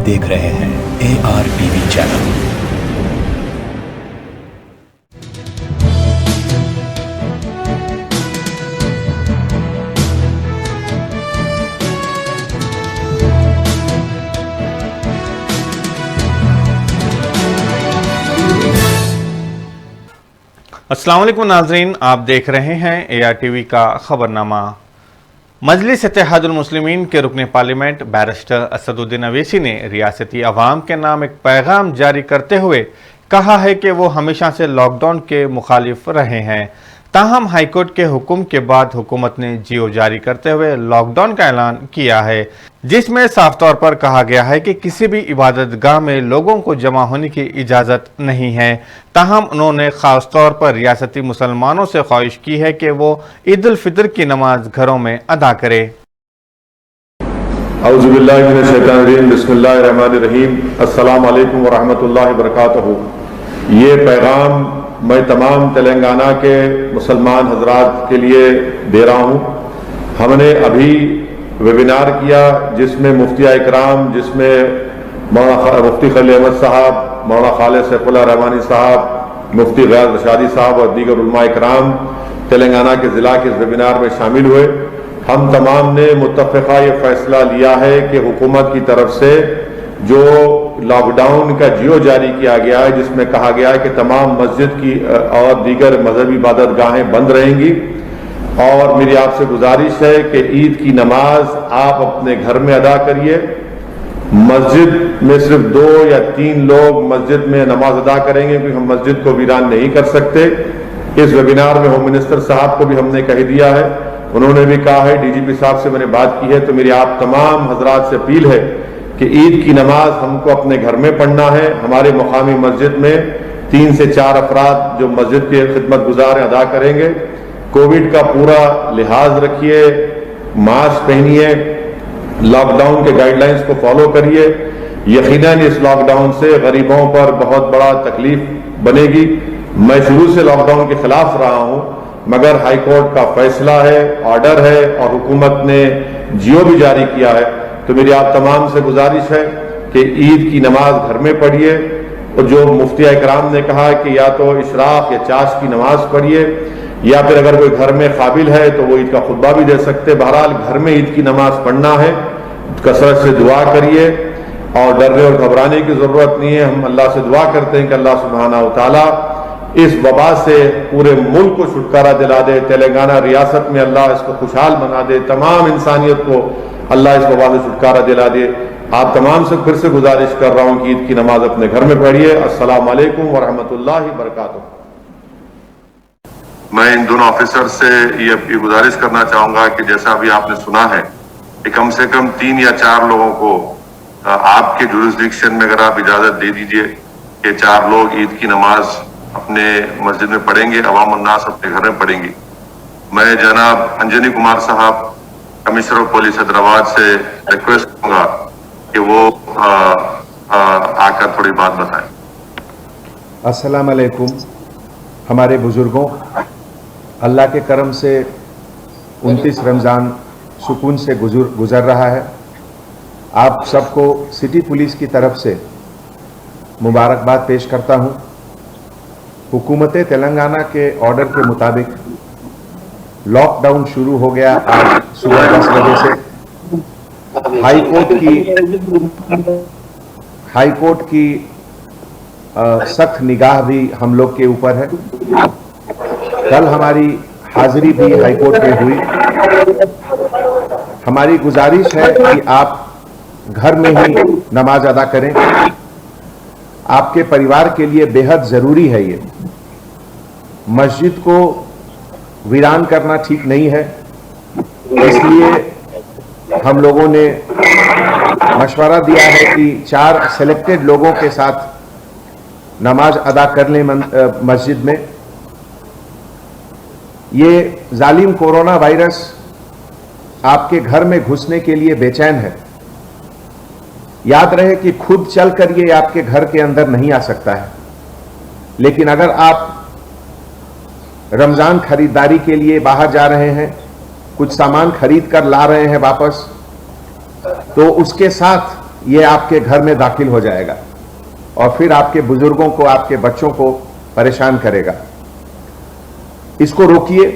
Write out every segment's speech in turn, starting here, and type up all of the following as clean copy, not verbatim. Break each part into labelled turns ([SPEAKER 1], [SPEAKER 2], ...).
[SPEAKER 1] देख रहे हैं ARTV चैनल।
[SPEAKER 2] अस्सलाम वालेकुम नाज़रीन, आप देख रहे हैं ARTV का खबरनामा। मजलिस इत्तेहादुल मुस्लिमीन के रुकन पार्लियामेंट बैरिस्टर असदुद्दीन अवैसी ने रियासती अवाम के नाम एक पैगाम जारी करते हुए कहा है कि वो हमेशा से लॉकडाउन के मुखालिफ रहे हैं। ताहम हाईकोर्ट के हुक्म के बाद हुकूमत ने जियो जारी करते हुए लॉकडाउन का ऐलान किया है, जिसमें साफ तौर पर कहा गया है कि किसी भी इबादत गाह में लोगों को जमा होने की इजाज़त नहीं है। ताहम उन्होंने ख़ास तौर पर रियासती मुसलमानों से ख्वाहिश की है कि वो ईद उल फितर की नमाज घरों में अदा करे।
[SPEAKER 3] बिस्मिल्लाहिर्रहमानिर्रहीम, अस्सलाम वालेकुम वरहमतुल्लाहि वबरकातुहू। ये पैगाम मैं तमाम तेलंगाना के मुसलमान हजरात के लिए दे रहा हूँ। हमने अभी वेबिनार किया जिसमें मुफ्ती इकराम, जिसमें मुफ्ती खलील अहमद साहब, मौलाना खालिद सैफुल्लाह रहमानी साहब, मुफ्ती गयास रशादी साहब और दीगर उलमा इकराम तेलंगाना के ज़िला के इस वेबिनार में शामिल हुए। हम तमाम ने मुत्तफ़िक़ा ये फैसला लिया है कि हुकूमत की तरफ से जो लॉकडाउन का जियो जारी किया गया है, जिसमें कहा गया है कि तमाम मस्जिद की और दीगर मजहबी इबादत गाहें बंद रहेंगी, और मेरी आपसे गुजारिश है कि ईद की नमाज आप अपने घर में अदा करिए। मस्जिद में सिर्फ 2 या 3 लोग मस्जिद में नमाज अदा करेंगे, क्योंकि हम मस्जिद को वीरान नहीं कर सकते। इस वेबिनार में होम मिनिस्टर साहब को भी हमने कह दिया है, उन्होंने भी कहा है, DGP साहब से मैंने बात की है। तो मेरी आप तमाम हजरात से अपील है कि ईद की नमाज हमको अपने घर में पढ़ना है। हमारे मुकामी मस्जिद में 3 से 4 अफराद जो मस्जिद के खिदमत गुजार अदा करेंगे। कोविड का पूरा लिहाज रखिए, मास्क पहनिए, लॉकडाउन के गाइडलाइंस को फॉलो करिए। यकीनन इस लॉकडाउन से गरीबों पर बहुत बड़ा तकलीफ बनेगी। मैं शुरू से लॉकडाउन के खिलाफ रहा हूं, मगर हाईकोर्ट का फैसला है, ऑर्डर है और हुकूमत ने जियो भी जारी किया है। तो मेरी आप तमाम से गुजारिश है कि ईद की नमाज घर में पढ़िए, और जो मुफ्ती इकराम ने कहा कि या तो इशराक या चाश की नमाज पढ़िए, या फिर अगर कोई घर में काबिल है तो वो ईद का खुतबा भी दे सकते। बहरहाल घर में ईद की नमाज पढ़ना है, कसरत से दुआ करिए और डरने और घबराने की जरूरत नहीं है। हम अल्लाह से दुआ करते हैं कि अल्लाह सुब्हानहू व तआला इस वबा से पूरे मुल्क को छुटकारा दिला दे। तेलंगाना रियासत में अल्लाह इसको खुशहाल बना दे, तमाम इंसानियत को अल्लाह इस वबा से छुटकारा दिला दे। आप तमाम से फिर से गुजारिश कर रहा हूं कि ईद की नमाज अपने घर में पढ़िए। अस्सलाम वालेकुम वरहमतुल्लाहि वबरकातुहू।
[SPEAKER 4] मैं इन दोनों ऑफिसर से ये गुजारिश करना चाहूंगा कि जैसा अभी आपने सुना है कि कम से कम 3 या 4 लोगों को आपके जुरिस्डिक्शन में अगर आप इजाजत दे दीजिए कि 4 लोग ईद की नमाज अपने मस्जिद में पढ़ेंगे, अवाम उन्नास अपने घर में पढ़ेंगी। मैं जनाब अंजनी कुमार साहब, कमिश्नर ऑफ पुलिस हैदराबाद से रिक्वेस्ट करूंगा कि वो आकर थोड़ी बात बताएं।
[SPEAKER 5] अस्सलाम वालेकुम। हमारे बुजुर्गों, अल्लाह के करम से 29 रमज़ान सुकून से गुजर रहा है। आप सबको सिटी पुलिस की तरफ से मुबारकबाद पेश करता हूं। हुकूमत तेलंगाना के ऑर्डर के मुताबिक लॉकडाउन शुरू हो गया आज सुबह 10 बजे से। हाईकोर्ट की सख्त निगाह भी हम लोग के ऊपर है। कल हमारी हाजिरी भी हाईकोर्ट में हुई। हमारी गुजारिश है कि आप घर में ही नमाज अदा करें। आपके परिवार के लिए बेहद ज़रूरी है ये। मस्जिद को वीरान करना ठीक नहीं है, इसलिए हम लोगों ने मशवरा दिया है कि 4 सेलेक्टेड लोगों के साथ नमाज अदा कर लें मस्जिद में। ये जालिम कोरोना वायरस आपके घर में घुसने के लिए बेचैन है। याद रहे कि खुद चलकर ये आपके घर के अंदर नहीं आ सकता है, लेकिन अगर आप रमजान खरीदारी के लिए बाहर जा रहे हैं, कुछ सामान खरीद कर ला रहे हैं वापस, तो उसके साथ ये आपके घर में दाखिल हो जाएगा और फिर आपके बुजुर्गों को, आपके बच्चों को परेशान करेगा। इसको रोकिए,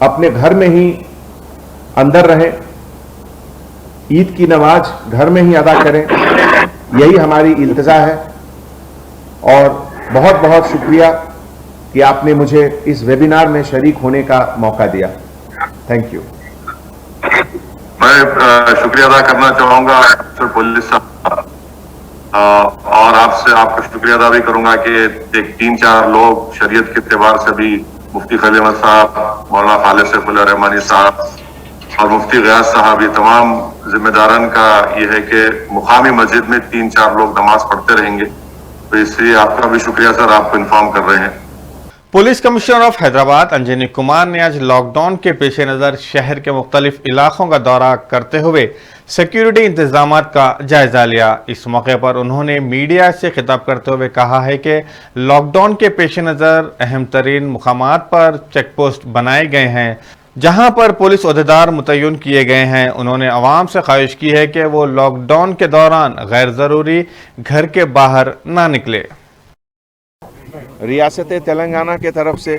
[SPEAKER 5] अपने घर में ही अंदर रहें, ईद की नमाज घर में ही अदा करें, यही हमारी इल्तिजा है। और बहुत बहुत शुक्रिया कि आपने मुझे इस वेबिनार में शरीक होने का मौका दिया। Thank you.
[SPEAKER 4] मैं शुक्रिया अदा करना चाहूंगा सर पुलिस साहब, और आपका शुक्रिया अदा भी करूंगा कि एक 3-4 लोग शरीयत के एतबार से भी, मुफ्ती खलील अहमद साहब, मौलाना खालिद सैफुल्लाह रहमानी साहब और मुफ्ती गयास साहब, ये तमाम जिम्मेदारन का ये है कि मुकामी मस्जिद में 3-4 लोग नमाज पढ़ते रहेंगे। तो इसलिए आपका भी शुक्रिया सर, आपको इन्फॉर्म कर रहे हैं।
[SPEAKER 2] Police commissioner of Hyderabad Anjani Kumar ने आज लॉकडाउन के पेश नज़र शहर के मुख्तलिफ इलाकों का दौरा करते हुए सिक्योरिटी इंतजाम का जायजा लिया। इस मौके पर उन्होंने मीडिया से खिताब करते हुए कहा है कि लॉकडाउन के पेश नज़र अहम तरीन मुकामात पर चेक पोस्ट बनाए गए हैं जहां पर पुलिस ओहदेदार मुतय्यन किए गए हैं। उन्होंने अवाम से ख्वाहिश की है कि वो लॉकडाउन के दौरान गैर ज़रूरी घर के बाहर ना निकले।
[SPEAKER 5] रियासत तेलंगाना के तरफ से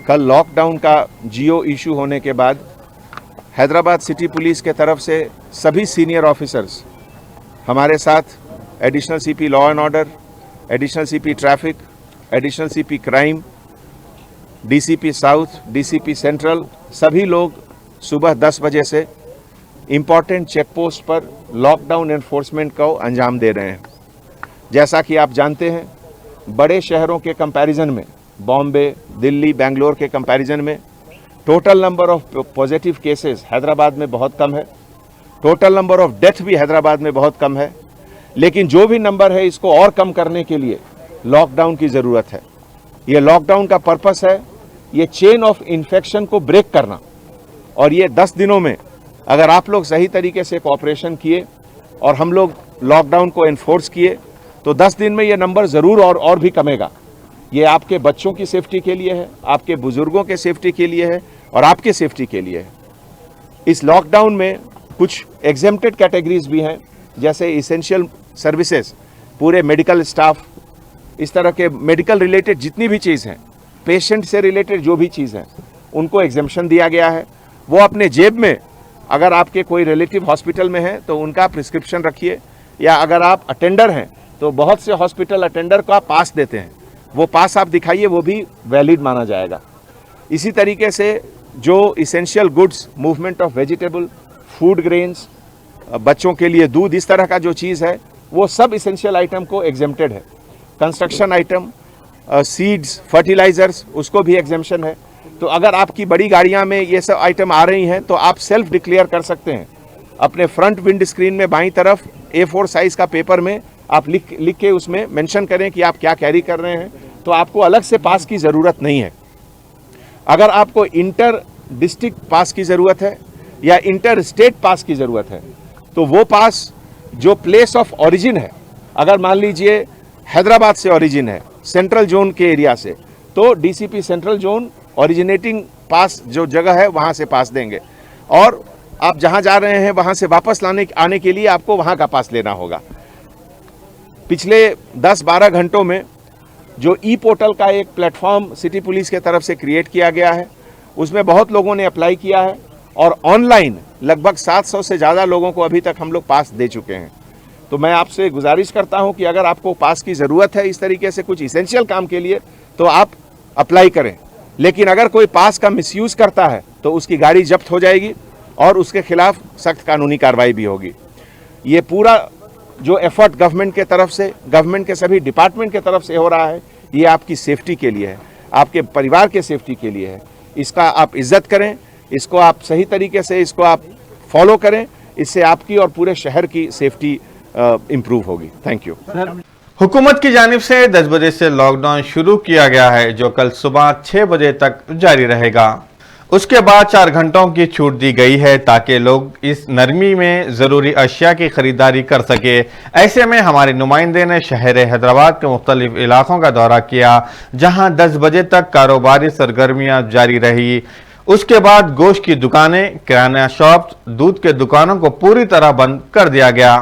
[SPEAKER 5] कल लॉकडाउन का जियो इशू होने के बाद हैदराबाद सिटी पुलिस के तरफ से सभी सीनियर ऑफिसर्स हमारे साथ, additional CP law and order, additional CP traffic, additional CP crime, DCP south, DCP central, सभी लोग सुबह 10 बजे से इम्पॉर्टेंट चेक पोस्ट पर लॉकडाउन एनफोर्समेंट को अंजाम दे रहे हैं। जैसा कि आप जानते हैं, बड़े शहरों के कंपैरिजन में, बॉम्बे, दिल्ली, बेंगलोर के कंपैरिजन में total number of positive cases Hyderabad में बहुत कम है, टोटल नंबर ऑफ डेथ भी हैदराबाद में बहुत कम है। लेकिन जो भी नंबर है, इसको और कम करने के लिए लॉकडाउन की ज़रूरत है। ये लॉकडाउन का पर्पस है ये चेन ऑफ इन्फेक्शन को ब्रेक करना, और ये 10 दिनों में अगर आप लोग सही तरीके से कोऑपरेशन किए और हम लोग लॉकडाउन को एनफोर्स किए तो 10 दिन में ये नंबर ज़रूर और भी कमेगा। ये आपके बच्चों की सेफ्टी के लिए है, आपके बुजुर्गों के सेफ्टी के लिए है और आपके सेफ्टी के लिए है। इस लॉकडाउन में कुछ एग्जेम्प्टेड कैटेगरीज भी हैं, जैसे इसेंशियल सर्विसेज, पूरे मेडिकल स्टाफ, इस तरह के मेडिकल रिलेटेड जितनी भी चीज़ हैं, पेशेंट से रिलेटेड जो भी चीज़ हैं, उनको एग्जेम्पशन दिया गया है। वो अपने जेब में, अगर आपके कोई रिलेटिव हॉस्पिटल में है तो उनका प्रिस्क्रिप्शन रखिए, या अगर आप अटेंडर हैं तो बहुत से हॉस्पिटल अटेंडर का पास देते हैं, वो पास आप दिखाइए, वो भी वैलिड माना जाएगा। इसी तरीके से जो essential goods, movement of vegetable, food grains, बच्चों के लिए दूध, इस तरह का जो चीज़ है, वो सब इसेंशियल आइटम को एग्जेम्प्टेड है। कंस्ट्रक्शन आइटम, सीड्स, फर्टिलाइजर्स, उसको भी एग्जेम्पशन है। तो अगर आपकी बड़ी गाड़ियां में ये सब आइटम आ रही हैं तो आप सेल्फ डिक्लेयर कर सकते हैं। अपने फ्रंट विंड स्क्रीन में बाईं तरफ A4 साइज़ का पेपर में आप लिख के उसमें मेंशन करें कि आप क्या कैरी कर रहे हैं, तो आपको अलग से पास की ज़रूरत नहीं है। अगर आपको इंटर डिस्ट्रिक्ट पास की ज़रूरत है या इंटर स्टेट पास की ज़रूरत है, तो वो पास जो प्लेस ऑफ ओरिजिन है, अगर मान लीजिए हैदराबाद से ओरिजिन है, सेंट्रल जोन के एरिया से, तो डीसीपी सेंट्रल जोन ओरिजिनेटिंग पास जो जगह है वहाँ से पास देंगे, और आप जहाँ जा रहे हैं वहाँ से वापस आने के लिए आपको वहाँ का पास लेना होगा। पिछले 10-12 घंटों में जो ई पोर्टल का एक प्लेटफॉर्म सिटी पुलिस के तरफ से क्रिएट किया गया है, उसमें बहुत लोगों ने अप्लाई किया है और ऑनलाइन लगभग 700 से ज़्यादा लोगों को अभी तक हम लोग पास दे चुके हैं। तो मैं आपसे गुजारिश करता हूं कि अगर आपको पास की ज़रूरत है इस तरीके से कुछ इसेंशियल काम के लिए, तो आप अप्लाई करें। लेकिन अगर कोई पास का मिसयूज़ करता है तो उसकी गाड़ी जब्त हो जाएगी और उसके खिलाफ सख्त कानूनी कार्रवाई भी होगी। ये पूरा जो एफर्ट गवर्नमेंट के तरफ से, गवर्नमेंट के सभी डिपार्टमेंट के तरफ से हो रहा है, ये आपकी सेफ्टी के लिए है, आपके परिवार के सेफ्टी के लिए है। इसका आप इज्जत करें, इसको आप सही तरीके से इसको आप फॉलो करें, इससे आपकी और पूरे शहर की सेफ्टी इम्प्रूव होगी। Thank you.
[SPEAKER 2] हुकूमत की जानिब से 10 बजे से लॉकडाउन शुरू किया गया है, जो कल सुबह 6 बजे तक जारी रहेगा। उसके बाद 4 घंटों की छूट दी गई है ताकि लोग इस नरमी में ज़रूरी अशिया की खरीदारी कर सके। ऐसे में हमारे नुमाइंदे ने शहर हैदराबाद के मुख्तलिफ इलाकों का दौरा किया, जहां 10 बजे तक कारोबारी सरगर्मियां जारी रही। उसके बाद गोश्त की दुकानें, किराना शॉप्स, दूध के दुकानों को पूरी तरह बंद कर दिया गया।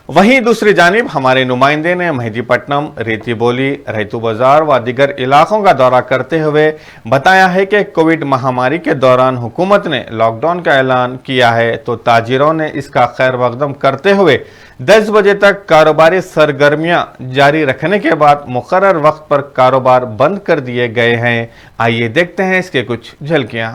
[SPEAKER 2] वहीं दूसरी जानिब हमारे नुमाइंदे ने मेहदीपट्टनम, रेती बोली, रैतू बाजार व दीगर इलाकों का दौरा करते हुए बताया है कि कोविड महामारी के दौरान हुकूमत ने लॉकडाउन का ऐलान किया है तो ताजिरों ने इसका खैर मकदम करते हुए 10 बजे तक कारोबारी सरगर्मियां जारी रखने के बाद मुकर्रर वक्त पर कारोबार बंद कर दिए गए हैं। आइए देखते हैं इसके कुछ झलकियां।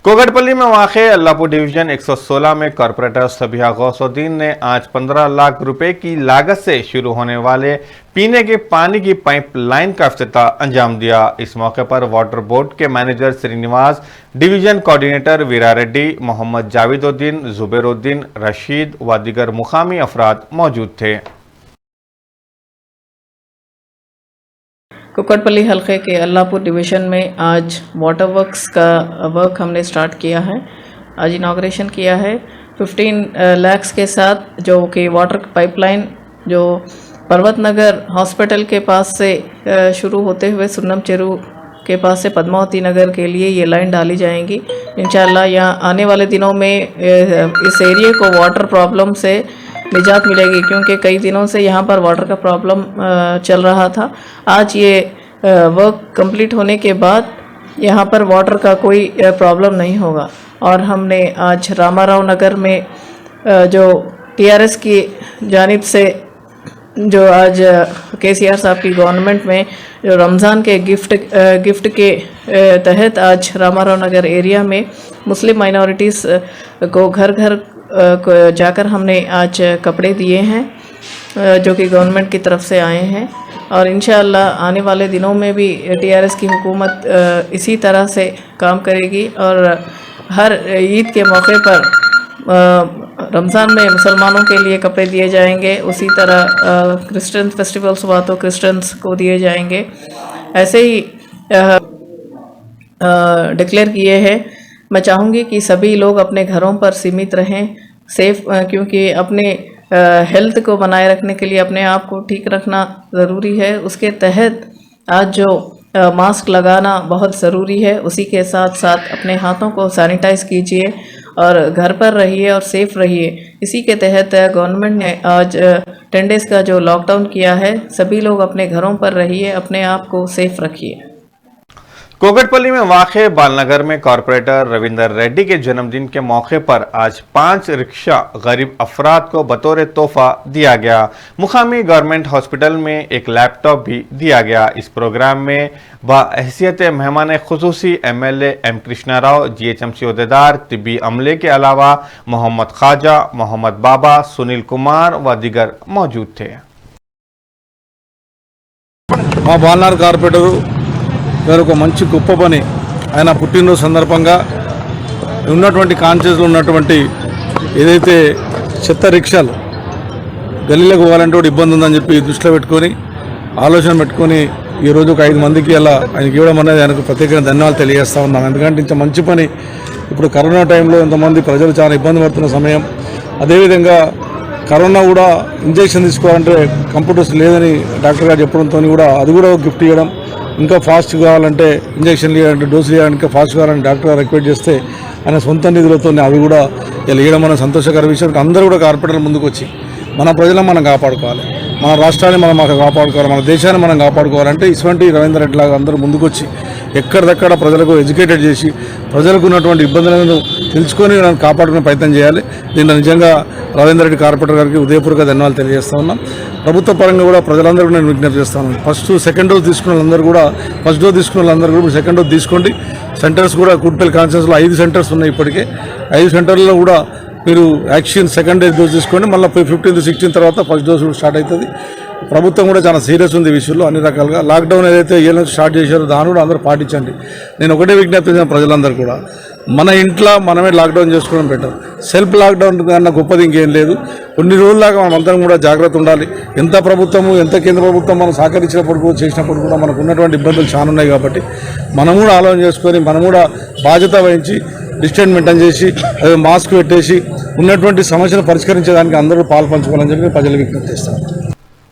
[SPEAKER 2] कोगटपल्ली में वाक़े अल्लाहपुर डिवीजन 116 में कॉरपोरेटर सबिहा गौसुद्दीन ने आज 15 लाख रुपए की लागत से शुरू होने वाले पीने के पानी की पाइपलाइन का इफ्तिताह अंजाम दिया। इस मौके पर वाटर बोर्ड के मैनेजर श्रीनिवास, डिवीजन कोऑर्डिनेटर वीरा रेड्डी, मोहम्मद जावेदुद्दीन, जुबैरुद्दीन, रशीद व दीगर मुकामी अफराद मौजूद थे।
[SPEAKER 6] कोकटपल्ली हल्के के अल्लाहपुर डिवीज़न में आज वाटर वर्क्स का वर्क हमने स्टार्ट किया है। आज इनाग्रेशन किया है 15 लाख के साथ, जो कि वाटर पाइपलाइन जो पर्वत नगर हॉस्पिटल के पास से शुरू होते हुए सुन्नम चेरू के पास से पद्मावती नगर के लिए ये लाइन डाली जाएंगी। इंशाल्लाह यहाँ आने वाले दिनों में इस एरिया को वाटर प्रॉब्लम से निजात मिलेगी, क्योंकि कई दिनों से यहाँ पर वाटर का प्रॉब्लम चल रहा था। आज ये वर्क कंप्लीट होने के बाद यहाँ पर वाटर का कोई प्रॉब्लम नहीं होगा। और हमने आज रामाराव नगर में जो टीआरएस की जानिब से जो आज केसीआर साहब की गवर्नमेंट में जो रमज़ान के गिफ्ट के तहत आज रामाराव नगर एरिया में मुस्लिम माइनॉरिटीज़ को घर घर को जाकर हमने आज कपड़े दिए हैं, जो कि गवर्नमेंट की तरफ से आए हैं। और इंशाअल्लाह आने वाले दिनों में भी टीआरएस की हुकूमत इसी तरह से काम करेगी और हर ईद के मौके पर रमज़ान में मुसलमानों के लिए कपड़े दिए जाएंगे, उसी तरह क्रिश्चियन फेस्टिवल्स हुआ तो क्रिश्चियंस को दिए जाएंगे। ऐसे ही डिक्लेयर किए हैं। मैं चाहूँगी कि सभी लोग अपने घरों पर सीमित रहें, सेफ, क्योंकि अपने हेल्थ को बनाए रखने के लिए अपने आप को ठीक रखना ज़रूरी है। उसके तहत आज जो मास्क लगाना बहुत ज़रूरी है, उसी के साथ साथ अपने हाथों को सैनिटाइज़ कीजिए और घर पर रहिए और सेफ रहिए। इसी के तहत गवर्नमेंट ने आज 10 डेज़ का जो लॉकडाउन किया है, सभी लोग अपने घरों पर रहिए, अपने आप को सेफ रखिए।
[SPEAKER 2] कोगटपल्ली में वाक़े बालनगर में कॉरपोरेटर रविंदर रेड्डी के जन्मदिन के मौके पर आज 5 रिक्शा गरीब अफराद को बतौर तोहफा दिया गया। मुकामी गवर्नमेंट हॉस्पिटल में एक लैपटॉप भी दिया गया। इस प्रोग्राम में बहैसियत मेहमान खुसूसी MLA M Krishna Rao, GHMC अहदेदार, तिब्बी अमले के अलावा मोहम्मद ख्वाजा, मोहम्मद बाबा, सुनील कुमार व दीगर मौजूद थे।
[SPEAKER 7] बालनगर కార్పొరేటర్ గారు ఒక మంచి గొప్ప పని ఆయన పుట్టినరోజు సందర్భంగా ఉన్నటువంటి కాన్షియస్లో ఉన్నటువంటి ఏదైతే చెత్త రిక్షాలు గల్లీలకు పోవాలంటే కూడా ఇబ్బంది ఉందని చెప్పి దృష్టిలో పెట్టుకొని ఆలోచన పెట్టుకొని ఈరోజు ఒక 5 మందికి అలా ఆయనకి ఇవ్వడం అనేది ఆయనకు ప్రత్యేకంగా ధన్యవాదాలు తెలియజేస్తా ఉన్నాను। ఎందుకంటే ఇంత మంచి పని ఇప్పుడు కరోనా టైంలో ఇంతమంది ప్రజలు చాలా ఇబ్బంది పడుతున్న సమయం, అదేవిధంగా కరోనా కూడా ఇంజెక్షన్ తీసుకోవాలంటే కంప్యూటర్స్ లేదని డాక్టర్ గారు చెప్పడంతో కూడా అది కూడా గిఫ్ట్ ఇవ్వడం, ఇంకా ఫాస్ట్ కావాలంటే ఇంజెక్షన్ ఇవ్వాలంటే డోసులు ఇవ్వాలంటే ఇంకా ఫాస్ట్ కావాలని డాక్టర్ గారు రిక్వెస్ట్ చేస్తే ఆయన సొంత నిధులతో అవి కూడా ఇలా ఇవ్వడం అనే సంతోషకర విషయం। అందరూ కూడా కార్పొరేటర్లు ముందుకు వచ్చి మన ప్రజలను మనం కాపాడుకోవాలి, మన రాష్ట్రాన్ని మనం కాపాడుకోవాలి, మన దేశాన్ని మనం కాపాడుకోవాలంటే ఇటువంటి రవీంద్ర రెడ్డి లాగా అందరూ ముందుకొచ్చి ఎక్కడిదక్కడ ప్రజలకు ఎడ్యుకేటెడ్ చేసి ప్రజలకు ఉన్నటువంటి ఇబ్బందులను తెలుసుకొని కాపాడుకునే ప్రయత్నం చేయాలి। దీంట్లో నిజంగా రవీంద్ర రెడ్డి కార్పొరేటర్ గారికి ఉదయపూర్వక ధన్యవాదాలు తెలియజేస్తా ఉన్నాం। ప్రభుత్వ పరంగా కూడా ప్రజలందరూ నేను విజ్ఞప్తి చేస్తాను, ఫస్ట్ సెకండ్ డోస్ తీసుకున్న వాళ్ళందరూ కూడా ఫస్ట్ డోస్ తీసుకున్న వాళ్ళందరూ కూడా సెకండ్ డోస్ తీసుకోండి। సెంటర్స్ కూడా కుట్పల్లి కాన్స్టిట్యూన్సీలో 5 సెంటర్స్ ఉన్నాయి, ఇప్పటికే 5 సెంటర్లలో కూడా మీరు వ్యాక్సిన్ సెకండ్ డోస్ తీసుకోండి। మళ్ళీ 15th 16th తర్వాత ఫస్ట్ డోస్ స్టార్ట్ అవుతుంది। ప్రభుత్వం కూడా చాలా సీరియస్ ఉంది ఈ విషయంలో అన్ని రకాలుగా। లాక్డౌన్ ఏదైతే ఏళ్ళ స్టార్ట్ చేశారో దాన్ని కూడా అందరూ పాటించండి। నేను ఒకటే విజ్ఞప్తి చేసిన ప్రజలందరూ కూడా మన ఇంట్లో మనమే లాక్డౌన్ చేసుకోవడం బెటర్. సెల్ఫ్ లాక్డౌన్ కన్నా గొప్పది ఇంకేం లేదు. కొన్ని రోజులాగా మనం అందరం కూడా జాగ్రత్త ఉండాలి. ఎంత ప్రభుత్వము ఎంత కేంద్ర ప్రభుత్వం మనం సహకరించినప్పుడు కూడా చేసినప్పుడు కూడా మనకు ఉన్నటువంటి ఇబ్బందులు చాలా ఉన్నాయి కాబట్టి మనం కూడా ఆలోచన చేసుకొని మనం కూడా బాధ్యత వహించి డిస్టెన్స్ మెయింటైన్ చేసి అదే మాస్క్ పెట్టేసి ఉన్నటువంటి సమస్యను పరిష్కరించడానికి అందరూ పాల్పంచుకోవాలని చెప్పి ప్రజలు విజ్ఞప్తి చేస్తారు.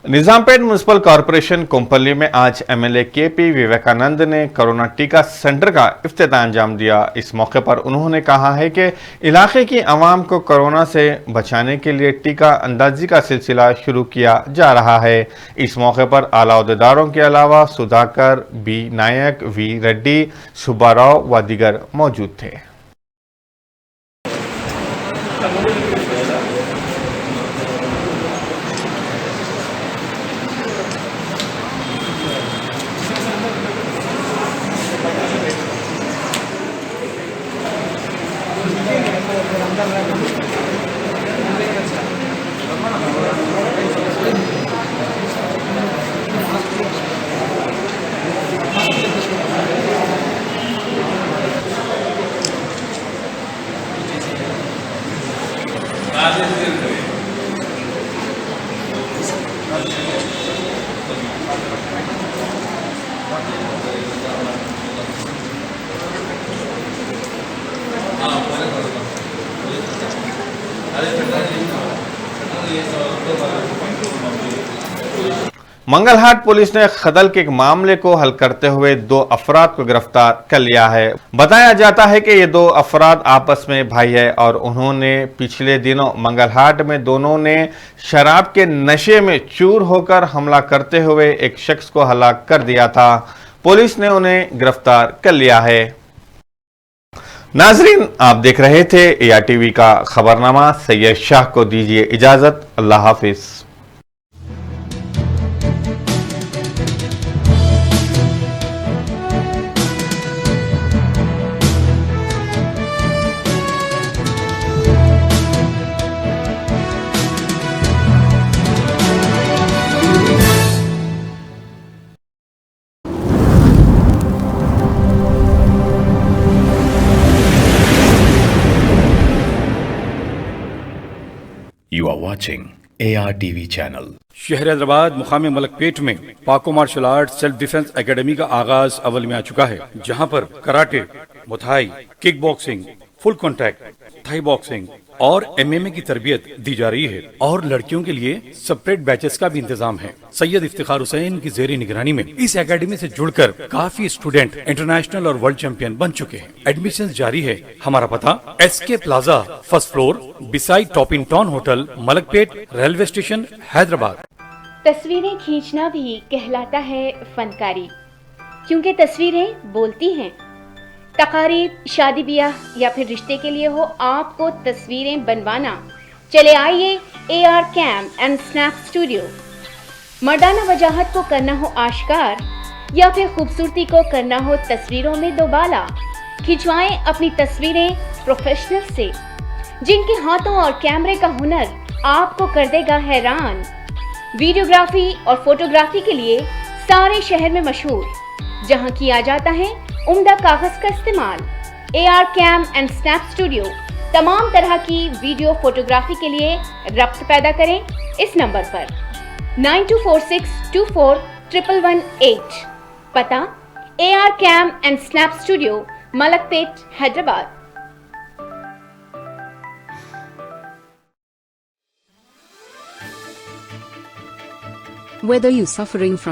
[SPEAKER 2] निजामपेट म्यूनसिपल कॉरपोरेशन कोम्पली में आज एमएलए केपी विवेकानंद ने कोरोना टीका सेंटर का इफ्तिताह अंजाम दिया। इस मौके पर उन्होंने कहा है कि इलाके की आवाम को कोरोना से बचाने के लिए टीका अंदाजी का सिलसिला शुरू किया जा रहा है। इस मौके पर आला अहदेदारों के अलावा सुधाकर बी नायक, वी रेड्डी, सुब्बाराव व दीगर मौजूद थे। मंगलहाट पुलिस ने खदल के एक मामले को हल करते हुए 2 अफराद को गिरफ्तार कर लिया है। बताया जाता है कि ये 2 अफराद आपस में भाई है और उन्होंने पिछले दिनों मंगलहाट में दोनों ने शराब के नशे में चूर होकर हमला करते हुए एक शख्स को हलाक कर दिया था। पुलिस ने उन्हें गिरफ्तार कर लिया है। नाजरीन, आप देख रहे थे ARTV का खबरनामा। सैयद शाह को दीजिए इजाजत। अल्लाह हाफिज।
[SPEAKER 1] You are watching ARTV channel.
[SPEAKER 8] शहर हैदराबाद मुकाम मलकपेट में पाको martial art self defence academy का आगाज अव्वल में आ चुका है, जहां पर karate, muay thai, kick boxing, full contact, Thai boxing और MMA की तरबियत दी जा रही है और लड़कियों के लिए सेपरेट बैचेस का भी इंतजाम है। सैयद इफ्तिखार हुसैन की जेरी निगरानी में इस एकेडमी से जुड़कर काफी स्टूडेंट इंटरनेशनल और वर्ल्ड चैंपियन बन चुके हैं। एडमिशन जारी है। हमारा पता SK plaza, first floor, beside top in town hotel, Malakpet, railway station, Hyderabad.
[SPEAKER 9] तस्वीरें खींचना भी कहलाता है फनकारी, क्योंकि तस्वीरें बोलती हैं। तकारीब, शादी ब्याह या फिर रिश्ते के लिए हो आपको तस्वीरें बनवाना, चले आइए AR cam and snap studio. मर्दाना वजाहत को करना हो आश्कार या फिर खूबसूरती को करना हो तस्वीरों में दोबाला, खिंचवाएं अपनी तस्वीरें प्रोफेशनल से, जिनके हाथों और कैमरे का हुनर आपको कर देगा हैरान। वीडियोग्राफी और फोटोग्राफी के लिए सारे शहर में मशहूर, जहां किया जाता है उम्दा कागज का इस्तेमाल। AR cam and snap studio तमाम तरह की वीडियो फोटोग्राफी के लिए रब्त पैदा करें इस नंबर पर 9246241118। पता AR cam and snap studio, Malakpet, Hyderabad.
[SPEAKER 10] Whether you're suffering from